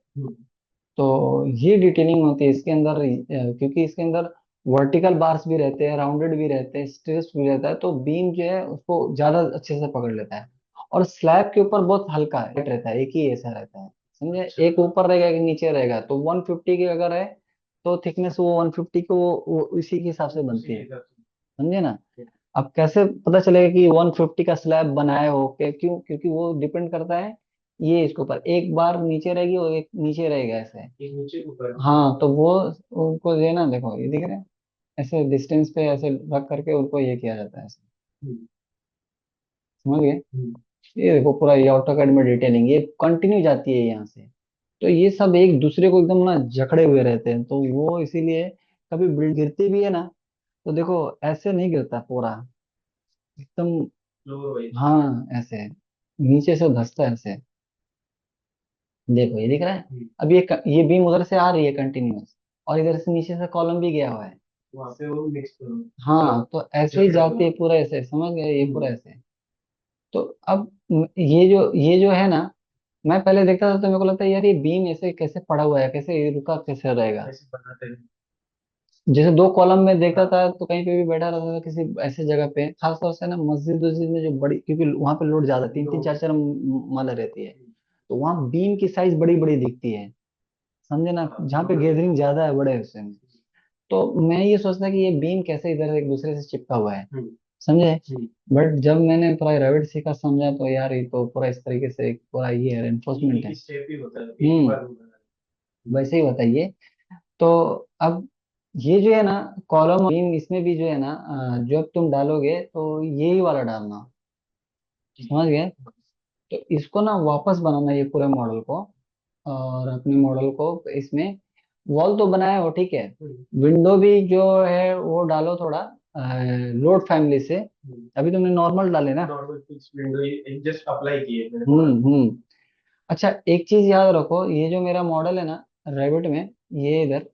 तो ये डिटेलिंग होती है इसके अंदर, क्योंकि इसके अंदर वर्टिकल बार्स भी रहते हैं, राउंडेड भी रहते हैं, स्ट्रेस भी रहता है, तो बीम जो है उसको ज्यादा अच्छे से पकड़ लेता है। और स्लैब के ऊपर बहुत हल्का वेट रहता है, एक ही ऐसा रहता है, समझे, अच्छा। एक ऊपर रहेगा एक नीचे रहेगा, तो 150 की अगर है तो थिकनेस वो 150 को वो उसी के हिसाब से उसी बनती के है, हिसाब समझे ना। से। अब कैसे पता चलेगा कि 150 का स्लैब बनाए हो के, क्यों, क्योंकि वो डिपेंड करता है ये इसके ऊपर, एक बार नीचे रहेगी और एक नीचे रहेगा ऐसे। एक नीचे ऊपर। हाँ, तो वो उनको देना, देखो ये दिख रहा है, ऐसे डिस्टेंस पे ऐसे रख करके उनको ये किया जाता है ऐसे, हम्म, समझ गए। हम्म, ये देखो पूरा ये AutoCAD में डिटेलिंग ये कंटिन्यू जाती है यहाँ से। तो ये सब एक दूसरे को एकदम ना जकड़े हुए रहते हैं, तो वो इसीलिए कभी बिल्ड गिरती भी है ना, तो देखो ऐसे नहीं गिरता पूरा एकदम। Floor wise. हाँ ऐसे नीचे से धंसता है ऐसे। देखो ये दिख रहा है। अब ये बीम उधर से आ रही है कंटिन्यूअस, और इधर से नीचे से कॉलम भी गया हुआ है। वहां पे वो मिक्स करो। हाँ तो ऐसे ही जकड़ा जाती हुआ। है पूरा ऐसे, समझ गए ये पूरा हम्म। ऐसे। तो अब ये जो है ना, मैं पहले देखता था तो मेरे को लगता है यार ये बीम ऐसे कैसे पड़ा हुआ है, कैसे ये रुका कैसे रहेगा। ऐसे बनाते हैं। जैसे दो कॉलम में देखता हाँ। था तो कहीं पे भी बैठा रहता था किसी ऐसे जगह पे, खास तौर से ना मस्जिद वस्जिद में जो बड़ी, क्योंकि वहां पे लोड ज्यादा, तीन तीन चार लोग। चार माला रहती है, तो वहां बीम की साइज बड़ी बड़ी दिखती है, समझे ना, हाँ जहाँ पे लोग। गैदरिंग ज्यादा है बड़े हिस्से में। तो मैं ये सोचता कि ये बीम कैसे इधर एक दूसरे से चिपका हुआ है, हम्म। समझे। हम्म। बट जब मैंने पूरा रेविट सीखा समझा तो यार ये तो पूरा इस तरीके से एक पूरा ये है, ये एनफोर्समेंट एक है। ही स्टेप ही होता है, एक ही हम्म। बार में बनाना है। वैसे ही बताइए। तो अब ये जो है ना कॉलम बीम, इसमें भी जो है ना जो अब तुम डालोगे तो यही वाला डालना, ठीक समझ गए। है। तो इसको ना वापस बनाना ये पूरे मॉडल को, और अपने मॉडल को इसमें वॉल तो बनाया हो ठीक है, हम्म। विंडो भी जो है वो डालो थोड़ा लोड फैमिली से। अभी तुमने नॉर्मल डाले ना। Normal fix window just apply किए मैंने मॉडल। हम्म। अच्छा एक चीज याद रखो, ये जो मेरा मॉडल है ना रेविट में, ये इधर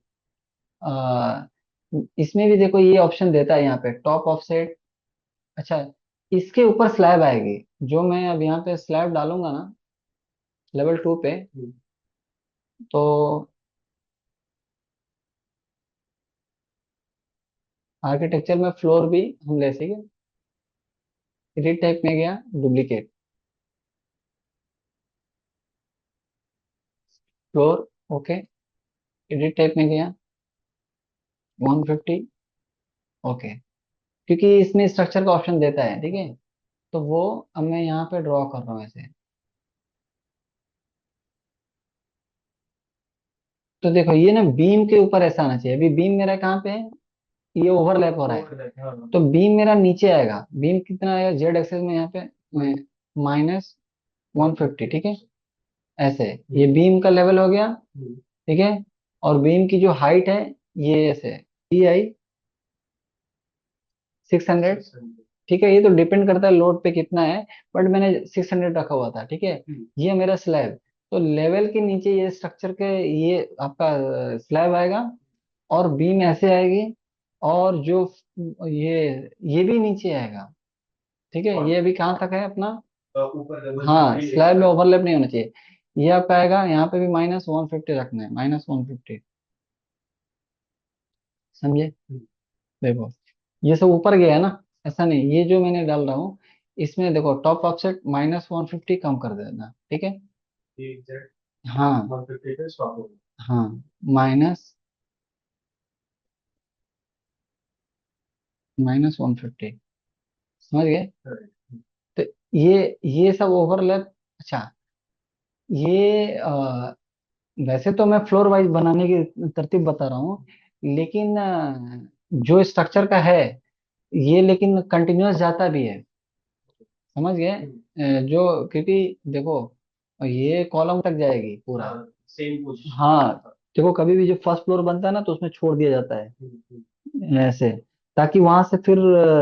आ, इसमें भी देखो ये ऑप्शन देता है यहाँ पे टॉप ऑफसेट। अच्छा इसके ऊपर स्लैब आएगी, जो मैं अब यहाँ पे स्लैब डालूंगा ना लेवल 2 पे, तो आर्किटेक्चर में फ्लोर भी हम ले सके, एडिट टाइप में गया duplicate floor, okay, edit type में गया 150, ओके, क्योंकि इसमें स्ट्रक्चर का ऑप्शन देता है ठीक है। तो वो अब मैं यहाँ पे ड्रॉ कर रहा हूँ ऐसे। तो देखो ये ना बीम के ऊपर ऐसा आना चाहिए, अभी बीम मेरा कहाँ पे है, ये ओवरलैप हो रहा है। ओवर हाँ। तो बीम मेरा नीचे आएगा, बीम कितना आएगा जेड एक्सेस में यहाँ पे -150 ठीक है, ऐसे ये बीम का लेवल हो गया, ठीक है। और बीम की जो हाइट है ये ऐसे TI 600, 600। ठीक है, ये तो डिपेंड करता है लोड पे कितना है, बट मैंने 600 रखा हुआ था ठीक है। ये मेरा स्लैब, तो लेवल के नीचे ये स्ट्रक्चर के ये आपका स्लैब आएगा, और बीम ऐसे आएगी, और जो ये भी नीचे आएगा, ठीक है, ये अभी कहाँ तक है अपना। ऊपर लेवल हाँ 50 स्लैब में लेकर। ओवरलैप नहीं होना चाहिए। ये आपका आएगा, यहाँ पे भी -150 रखना है, -150, समझे। देखो ये सब ऊपर गया है ना, ऐसा नहीं, ये जो मैंने डाल रहा हूँ इसमें देखो टॉप ऑफसेट -150 कम कर देना ठीक है। एग्जैक्ट हाँ 150 पे स्टॉप हो हाँ -150, समझ गए। गया। तो ये सब ओवरलैप। अच्छा ये वैसे तो मैं फ्लोर वाइज बनाने की तरतीब बता रहा हूँ, लेकिन जो स्ट्रक्चर का है ये लेकिन कंटिन्यूअस जाता भी है, समझ गए। जो क्योंकि देखो ये कॉलम तक जाएगी पूरा। हाँ सेम पोजीशन। हाँ देखो कभी भी जो फर्स्ट फ्लोर बनता है ना तो उसमें छोड़ दिया जाता है ऐसे, ताकि वहां से फिर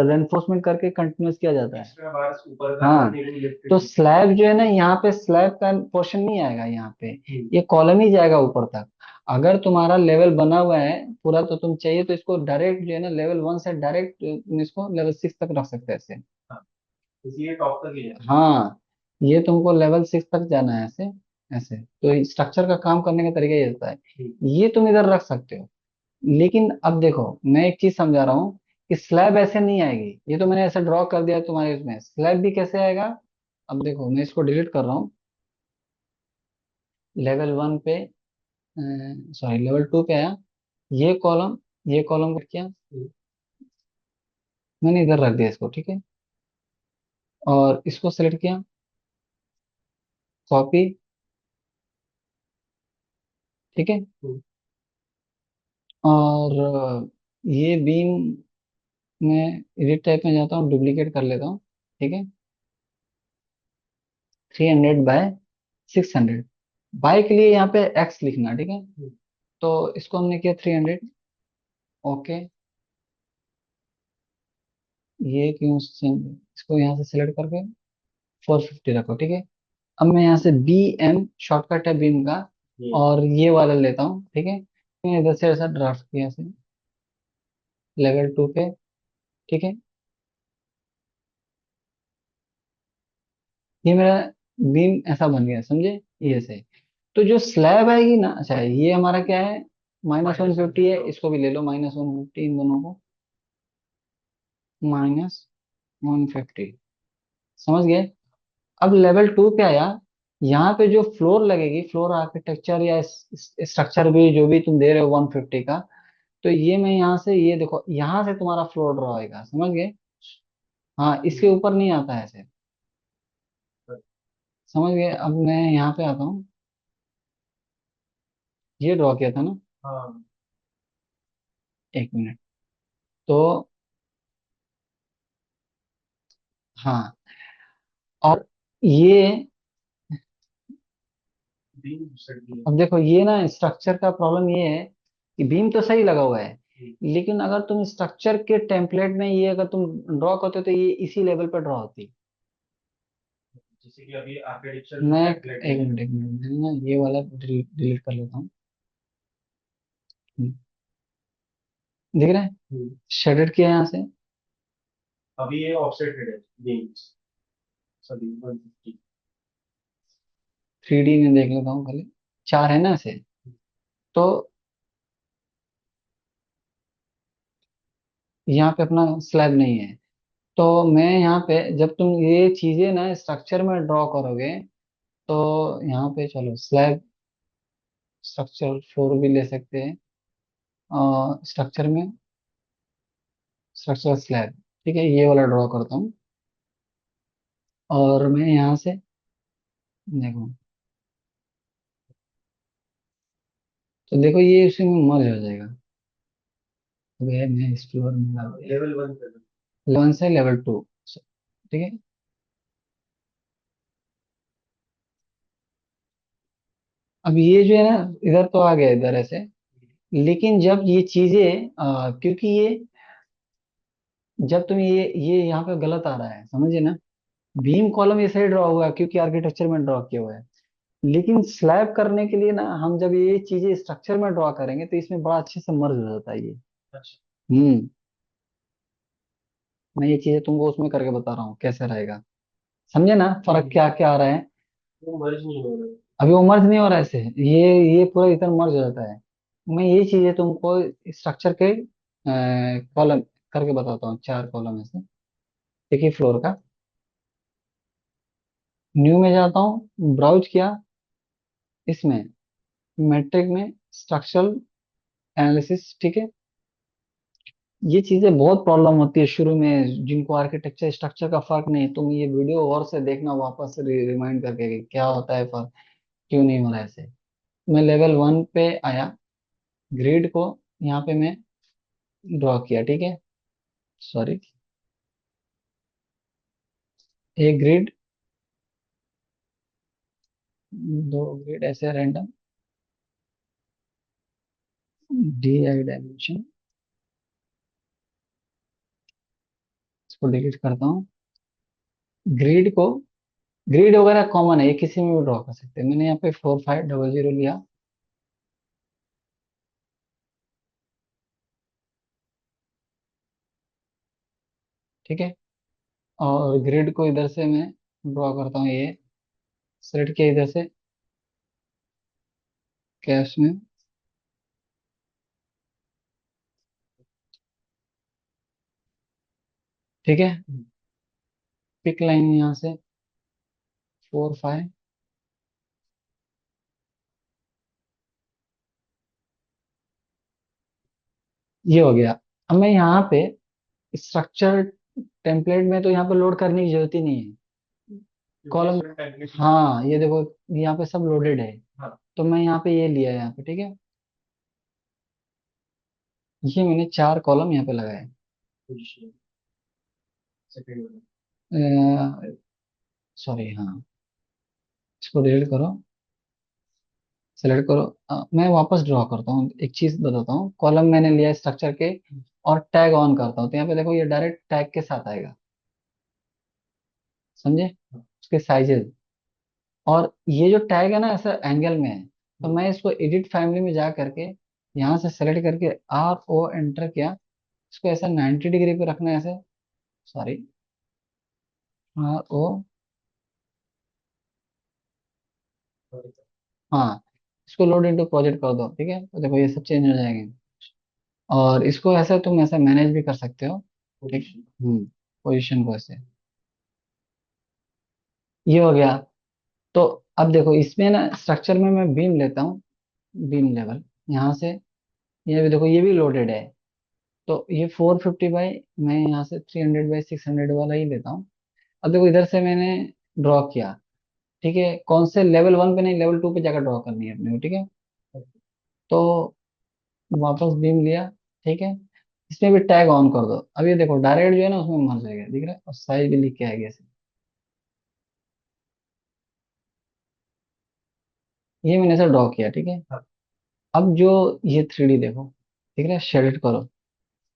रेनफोर्समेंट करके कंटिन्यूअस किया जाता है। एक्स्ट्रा बार ऊपर का हाँ करने को तो लिफ्टेड। स्लैब जो है ना यहाँ पे स्लैब का पोर्शन नहीं आएगा यहाँ पे, ये कॉलम ही जाएगा ऊपर तक। अगर तुम्हारा लेवल बना हुआ है पूरा तो तुम चाहिए तो इसको डायरेक्ट जो है ना लेवल 1 से डायरेक्ट तुम इसको लेवल 6 तक रख सकते हैं ऐसे। हाँ इसलिए टॉप तक ही है। हाँ ये तुमको लेवल 6 तक जाना है ऐसे, ऐसे तो स्ट्रक्चर का काम करने का तरीका ये होता है। ये तुम इधर रख सकते हो, लेकिन अब देखो मैं एक चीज समझा रहा हूँ कि स्लैब ऐसे नहीं आएगी, ये तो मैंने ऐसे ड्रॉ कर दिया तुम्हारे उसमें, स्लैब भी कैसे आएगा। अब देखो मैं इसको डिलीट कर रहा हूँ, लेवल 1 पे, सॉरी लेवल 2 पे आया, ये कॉलम कट किया, मैंने इधर रख दिया इसको ठीक है, और इसको सेलेक्ट किया, कॉपी, ठीक है। और ये बीम में एडिट टाइप में जाता हूँ, डुप्लीकेट कर लेता हूँ, ठीक है। 300/600। बाय के लिए यहाँ पे एक्स लिखना, ठीक है। तो इसको हमने किया 300। ओके, ये क्यों इसको यहाँ से सिलेक्ट करके 450 रखो, ठीक है। अब मैं यहाँ से बी एम, शॉर्टकट है बीम का, और ये वाला लेता हूँ, ठीक है। मैं इधर से ऐसा ड्राफ्ट किया ऐसे, लेवल 2 पे, ठीक है। ये मेरा बीम ऐसा बन गया, समझे, ये से। तो जो स्लैब आएगी ना, अच्छा ये हमारा क्या है, -150 है, इसको भी ले लो -150, इन दोनों को -150, समझ गए। अब लेवल 2 पे आया, यहाँ पे जो फ्लोर लगेगी, फ्लोर आर्किटेक्चर या स्ट्रक्चर भी जो भी तुम दे रहे हो 150 का, तो ये मैं यहाँ से, ये देखो यहाँ से तुम्हारा फ्लोर ड्रॉ होएगा, समझ गए। हाँ, इसके ऊपर नहीं आता है ऐसे, समझ गए। अब मैं यहाँ पे आता हूँ, ये ड्रॉ किया था ना। हाँ। 1 मिनट। तो हाँ, और ये, बीम सेट भी है। अब देखो ये ना स्ट्रक्चर का प्रॉब्लम ये है कि बीम तो सही लगा हुआ है, लेकिन अगर तुम स्ट्रक्चर के टेम्पलेट में ये अगर तुम ड्रॉ करते तो ये इसी लेवल पर ड्रॉ होती। जैसे कि अभी आर्किटेक्चर जो मैं टेम्पलेट एक है। मिनट, एक मिनट, मैं ना ये वाला डिलीट कर लेता हूँ। दिख रहा है, हम्म, शेडेड किया है यहाँ से। अभी ये ऑफसेटेड है बीम्स सभी 150। 3D में देख लेता हूँ पहले, 4 है ना ऐसे। तो यहाँ पे अपना स्लैब नहीं है, तो मैं यहाँ पे जब तुम ये चीजें ना स्ट्रक्चर में ड्रॉ करोगे, तो यहाँ पे चलो स्लैब, स्ट्रक्चर फ्लोर भी ले सकते हैं, स्ट्रक्चर में स्ट्रक्चर स्लैब, ठीक है, ये वाला ड्रॉ करता हूँ। और मैं यहाँ से देखो, तो देखो ये उसी में मर्ज हो जाएगा। अब ये मैं इस फ्लोर में ला लेवल 1 पे। 11 से लेवल 2, ठीक है। अब ये जो है ना, इधर तो आ गया इधर ऐसे, लेकिन जब ये चीजें क्योंकि ये, जब तुम ये यहाँ पे गलत आ रहा है, समझिए ना। बीम कॉलम ये सही ड्रॉ हुआ है क्योंकि आर्किटेक्चर में ड्रॉ किया हुआ है, लेकिन स्लैब करने के लिए ना हम जब ये चीजें स्ट्रक्चर में ड्रॉ करेंगे तो इसमें बड़ा अच्छे से मर्ज हो जाता है ये। अच्छा। हम्म, मैं ये चीजें तुमको उसमें करके बता रहा हूँ कैसे रहेगा, समझे ना फर्क क्या क्या आ रहा है। वो मर्ज नहीं हो रहा अभी वो मर्ज नहीं हो रहा है ऐसे, ये पूरा इधर मर्ज हो जाता है। मैं ये चीजें तुमको स्ट्रक्चर के कॉलम करके बताता हूँ, 4 कॉलम ऐसे, एक ही फ्लोर का। न्यू में जाता हूँ, ब्राउज किया, इसमें मैट्रिक में स्ट्रक्चरल एनालिसिस, ठीक है। ये चीजें बहुत प्रॉब्लम होती है शुरू में, जिनको आर्किटेक्चर स्ट्रक्चर का फर्क नहीं, तुम ये वीडियो और से देखना वापस से रिमाइंड करके कि क्या होता है फर्क, क्यों नहीं हो रहा है ऐसे। मैं लेवल 1 पे आया, ग्रिड को यहाँ पे मैं ड्रॉ किया, ठीक है। सॉरी, एक ग्रिड, 2 ग्रिड ऐसे रैंडम, डी आई डायमेंशन, इसको डिलीट करता हूँ। ग्रिड को, ग्रिड वगैरह कॉमन है, ये किसी में भी ड्रॉ कर सकते हैं। मैंने यहाँ पे 4500 लिया, ठीक है। और ग्रिड को इधर से मैं ड्रॉ करता हूँ, ये सेलेक्ट किया इधर से कैश में, ठीक है। पिक लाइन यहाँ से 4 5, ये हो गया। अब मैं यहाँ पे स्ट्रक्चर टेम्पलेट में तो यहाँ पे लोड करने की जरूरत ही नहीं है, कॉलम। है। हाँ ये देखो, यहाँ पे सब लोडेड है। हाँ। तो मैं यहाँ पे ये लिया यहाँ पे, ठीक है। ये मैंने 4 कॉलम यहाँ पे लगाए, पोजीशन सेकंड वाला। सॉरी, हाँ, इसको डिलीट करो, सेलेक्ट करो। मैं वापस ड्रॉ करता हूँ, एक चीज बताता हूँ। कॉलम मैंने लिया स्ट्रक्चर के, और टैग ऑन करता हूँ, तो यहाँ पे देखो ये डायरेक्ट टैग के साथ आएगा, समझे, उसके साइजेस। और ये जो टैग है ना ऐसा एंगल में है, तो मैं इसको एडिट फैमिली में जा करके यहाँ से सेलेक्ट करके आर ओ एंटर किया, इसको ऐसा 90 डिग्री पे रखना है ऐसे, सॉरी, आर ओ, हाँ, इसको लोड इनटू प्रोजेक्ट कर दो, ठीक है, तो देखो ये सब चेंज हो जाएंगे। और इसको ऐसा तुम ऐसा मैनेज भी कर सकते हो, ठीक। पोजीशन को ऐसे, ये हो गया। तो अब देखो इसमें ना स्ट्रक्चर में मैं बीम लेता हूँ, बीम लेवल यहाँ से, ये भी देखो ये भी लोडेड है, तो ये 450 बाई, मैं यहाँ से 300 बाई 600 वाला ही लेता हूँ। अब देखो इधर से मैंने ड्रॉ किया, ठीक है, कौन से लेवल 1 पे नहीं, लेवल 2 पे जाकर ड्रॉ करनी है अपने को, ठीक है। तो वापस बीम लिया, ठीक है, इसमें भी टैग ऑन कर दो। अब ये देखो डायरेक्ट जो है ना उसमें मर जाएगा, दिख रहा है, और साइज भी लिख के आएगा ऐसे। ये मैंने ऐसा ड्रॉ किया, ठीक है। अब जो ये 3D देखो, ठीक है, शेड करो,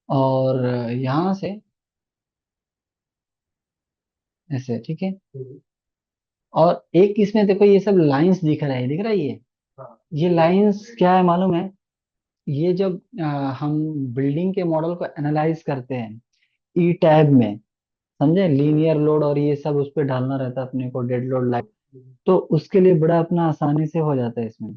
और यहाँ से ऐसे, ठीक है। और एक इसमें देखो ये सब लाइंस दिख रहा है, दिख रहा है ये लाइंस क्या है मालूम है? ये जब हम बिल्डिंग के मॉडल को एनालाइज करते हैं ई टैब में, समझे, लीनियर लोड और ये सब उस पर डालना रहता है अपने को, डेड लोड लाइट, तो उसके लिए बड़ा अपना आसानी से हो जाता है इसमें।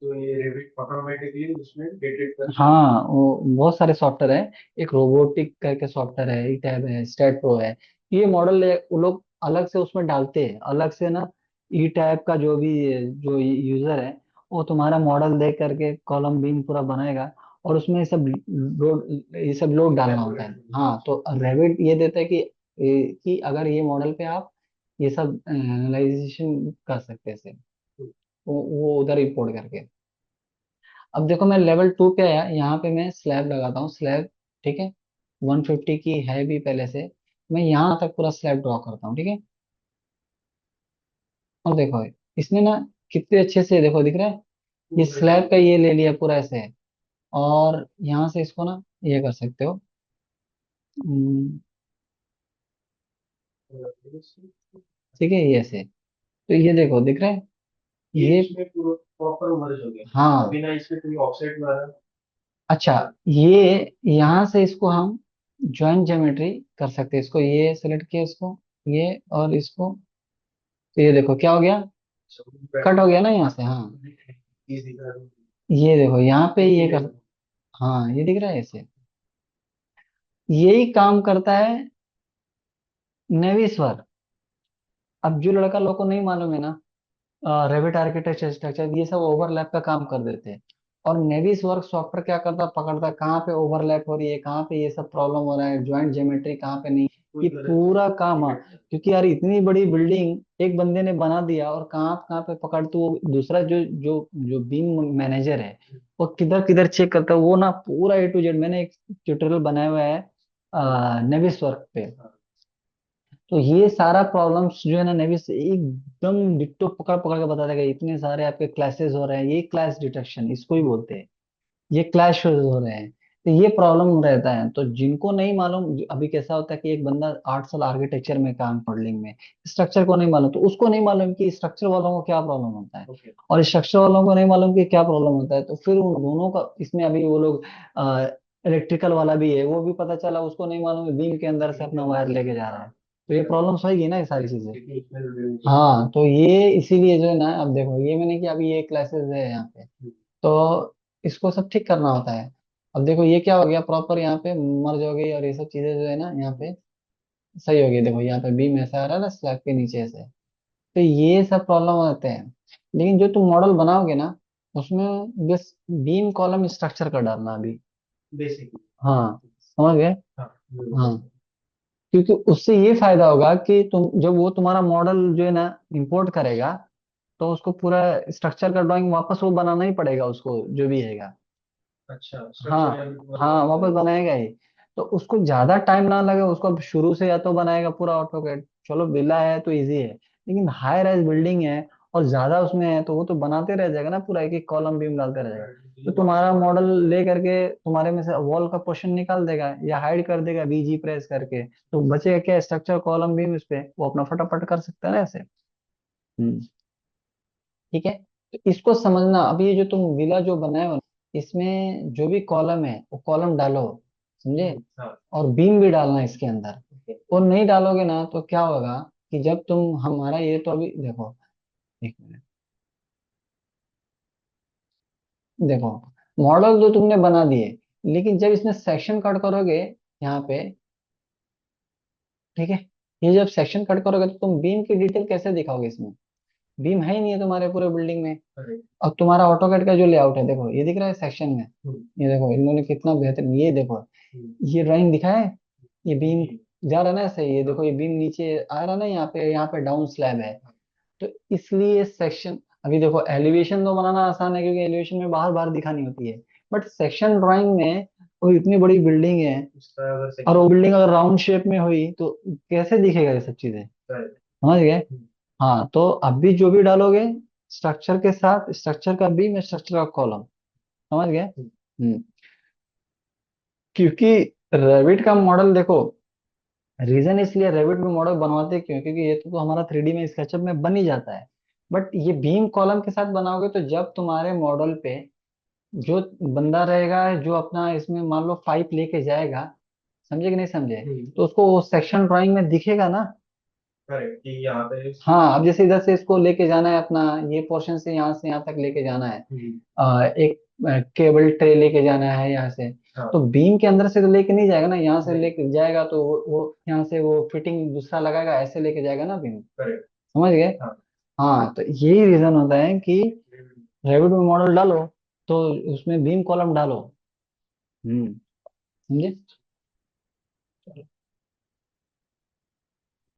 तो ये रेविट ऑटोमेटिकली उसमें डिटेक्ट कर। हाँ, वो बहुत सारे सॉफ्टवेयर है, एक रोबोटिक करके सॉफ्टवेयर है, ई टैब है, स्टेट प्रो है, ये मॉडल वो लोग अलग से उसमें डालते हैं, अलग से ना। ई टैब का जो भी जो यूजर है, वो तुम्हारा मॉडल देख करके कॉलम बीम पूरा बनाएगा, और उसमें ये सब लोड डालना होता है। हाँ, तो रेविट ये देता है कि अगर ये मॉडल पे आप ये सब एनालाइजेशन कर सकते हैं इसे, वो उधर इंपोर्ट करके। अब देखो मैं लेवल 2 पे आया, यहाँ पे मैं स्लैब लगाता हूँ, स्लैब, ठीक है, 150 की है भी पहले से, मैं यहाँ तक पूरा स्लैब ड्रॉ करता हूँ, ठीक है। और देखो इसमें ना कितने अच्छे से देखो दिख रहा है, ये स्लैब का ये ले लिया पूरा ऐसे है। और यहाँ से इसको ना ये कर सकते हो, हम्म, ठीक है, ये ऐसे, तो ये देखो दिख रहा है ये ये। इसमें पूरा प्रॉपर मर्ज हो गया, हाँ, बिना इसके कोई ऑफसेट मारा। अच्छा, ये यहाँ से इसको हम ज्वाइंट ज्योमेट्री कर सकते हैं, इसको ये सेलेक्ट किया, इसको ये और इसको, तो ये देखो क्या हो गया, कट हो गया ना यहाँ से, हाँ। ये दिख रहा है। ये देखो यहाँ पे एक ही ये कर, लेवल। हाँ ये दिख रहा है ऐसे, यही काम करता है नेविस्वर। अब जो लड़का लोग को नहीं मालूम है ना, रेविट आर्किटेक्चर स्ट्रक्चर ये सब ओवरलैप का काम कर देते हैं। और नेविस वर्क सॉफ्टवेयर क्या करता है, पकड़ता है कहाँ पे ओवरलैप हो रही है, कहाँ पे ये सब प्रॉब्लम हो रहा है, ज्वाइंट ज्योमेट्री कहाँ पे नहीं, कोई ये गलत चीज। पूरा काम। हाँ, क्योंकि यार इतनी बड़ी बिल्डिंग एक बंदे ने बना दिया, और कहाँ कहाँ पे पकड़, तो वो दूसरा जो जो जो बीम मैनेजर है, वो किधर किधर चेक करता है, वो ना पूरा A to Z। मैंने एक ट्यूटोरियल बनाया हुआ है नेविस वर्क पे, तो ये सारा प्रॉब्लम्स जो है ना नेवी से एकदम डिट्टो पकड़ पकड़ के बता देगा। इतने सारे आपके क्लैशेस हो रहे हैं, ये क्लैश डिटेक्शन इसको ही बोलते हैं, ये क्लैश हो रहे हैं, तो ये प्रॉब्लम रहता है। तो जिनको नहीं मालूम, अभी कैसा होता है कि एक बंदा 8 साल आर्किटेक्चर में काम, मॉडलिंग में, स्ट्रक्चर को नहीं मालूम, तो उसको नहीं मालूम कि स्ट्रक्चर वालों को क्या प्रॉब्लम होता है, ओके। और स्ट्रक्चर वालों को नहीं मालूम कि क्या प्रॉब्लम होता है, तो फिर उन दोनों का इसमें अभी वो लोग, इलेक्ट्रिकल वाला भी है, वो भी पता चला उसको नहीं मालूम बीम के अंदर से अपना वायर लेके जा रहा है, तो ये प्रॉब्लम्स होगी ना ये सारी चीजें। क्योंकि इसमें revenue का। हाँ, तो ये इसीलिए जो है ना, अब देखो ये मैंने कि अभी ये क्लासेस है यहाँ पे, तो इसको सब ठीक करना होता है। अब देखो ये क्या हो गया, प्रॉपर यहाँ पे मर्ज हो गई, और ये सब चीजें जो है ना यहाँ पे सही हो गई। देखो यहाँ पे बीम ऐसा आ रहा है ना स्लैब के नीचे से, तो ये सब प्रॉब्लम होते हैं। लेकिन जो तुम मॉडल बनाओगे ना, उसमें बस बीम कॉलम स्ट्रक्चर का डालना अभी। बेसिकली। हाँ, समझ गए। हाँ। हाँ, क्योंकि उससे ये फायदा होगा कि तुम जब वो तुम्हारा मॉडल जो है ना इंपोर्ट करेगा, तो उसको पूरा स्ट्रक्चर का ड्राइंग वापस वो बनाना ही पड़ेगा उसको, जो भी है। अच्छा, स्ट्रक्चर हाँ, यानी पूरा हाँ, बनाना वापस पड़ेगा। बनाएगा ही, तो उसको ज्यादा टाइम ना लगे, उसको अब शुरू से या तो बनाएगा पूरा ऑटोकैड, चलो बिल्ला है तो इजी है, लेकिन हाई राइज बिल्डिंग है और ज्यादा उसमें है, तो वो तो बनाते रह जाएगा ना, पूरा एक एक कॉलम बीम डालते रह जाएगा। तो तुम्हारा मॉडल ले करके तुम्हारे में से वॉल का पोर्शन निकाल देगा या हाइड कर देगा बीजी प्रेस करके, तो बचेगा क्या, स्ट्रक्चर कॉलम बीम, उस पे वो अपना फटाफट कर सकता है ना ऐसे। हम्म। ठीक है। तो इसको समझना, अब ये जो तुम विला जो बनाए हो, इसमें जो भी कॉलम है वो कॉलम डालो, समझे। हाँ। और बीम भी डालना इसके अंदर। और नहीं डालोगे ना तो क्या होगा कि जब तुम हमारा ये तो अभी देखो, एक मिनट, देखो मॉडल तो तुमने बना दिए, लेकिन जब इसमें सेक्शन कट करोगे यहाँ पे, ठीक है, ये जब सेक्शन कट करोगे तो तुम बीम की डिटेल कैसे दिखाओगे इसमें, बीम है ही नहीं है तुम्हारे पूरे बिल्डिंग में। अरे। अब तुम्हारा ऑटोकैड का जो लेआउट है देखो, ये दिख रहा है सेक्शन में, ये देखो इन लोगों ने कितना बेहतरीन, ये देखो, ये ड्राइंग दिखा है, ये बीम जा रहा है ना ऐसे, ये देखो ये बीम नीचे आ रहा है ना, यहाँ पे डाउन स्लैब है। तो इसलिए सेक्शन, अभी देखो एलिवेशन तो बनाना आसान है क्योंकि एलिवेशन में बाहर बाहर दिखानी होती है, बट सेक्शन ड्राइंग में वो इतनी बड़ी बिल्डिंग है, उसका अगर और वो सेक्शन। बिल्डिंग अगर राउंड शेप में हुई तो कैसे दिखेगा ये सब चीजें, समझ गए। हाँ, तो अब भी जो भी डालोगे स्ट्रक्चर के साथ, स्ट्रक्चर का बीम, स्ट्रक्चर का कॉलम, समझ गए। क्योंकि रेविट का मॉडल देखो, रीजन इसलिए रेविट में मॉडल बनवाते क्यों, क्योंकि ये तो हमारा 3D में स्केचअप में बन ही जाता है। बट ये बीम कॉलम के साथ बनाओगे तो जब तुम्हारे मॉडल पे जो बंदा रहेगा, जो अपना इसमें मान लो पाइप लेके जाएगा, समझे कि नहीं समझे, तो उसको सेक्शन ड्राइंग में दिखेगा ना। करेक्ट कि यहाँ पे। हाँ, अब जैसे इधर से इसको लेके जाना है अपना, ये पोर्शन से यहाँ तक लेके जाना है, एक केबल ट्रे लेके जाना है यहाँ से, हाँ। तो बीम के अंदर से तो लेके नहीं जाएगा ना, यहाँ से नहीं। लेके जाएगा तो वो यहाँ से वो फिटिंग दूसरा लगाएगा, ऐसे लेके जाएगा ना बीम, करेक्ट। समझ गए। हाँ। हाँ, तो यही रीजन होता है कि रेविट में मॉडल डालो तो उसमें बीम कॉलम डालो। समझे।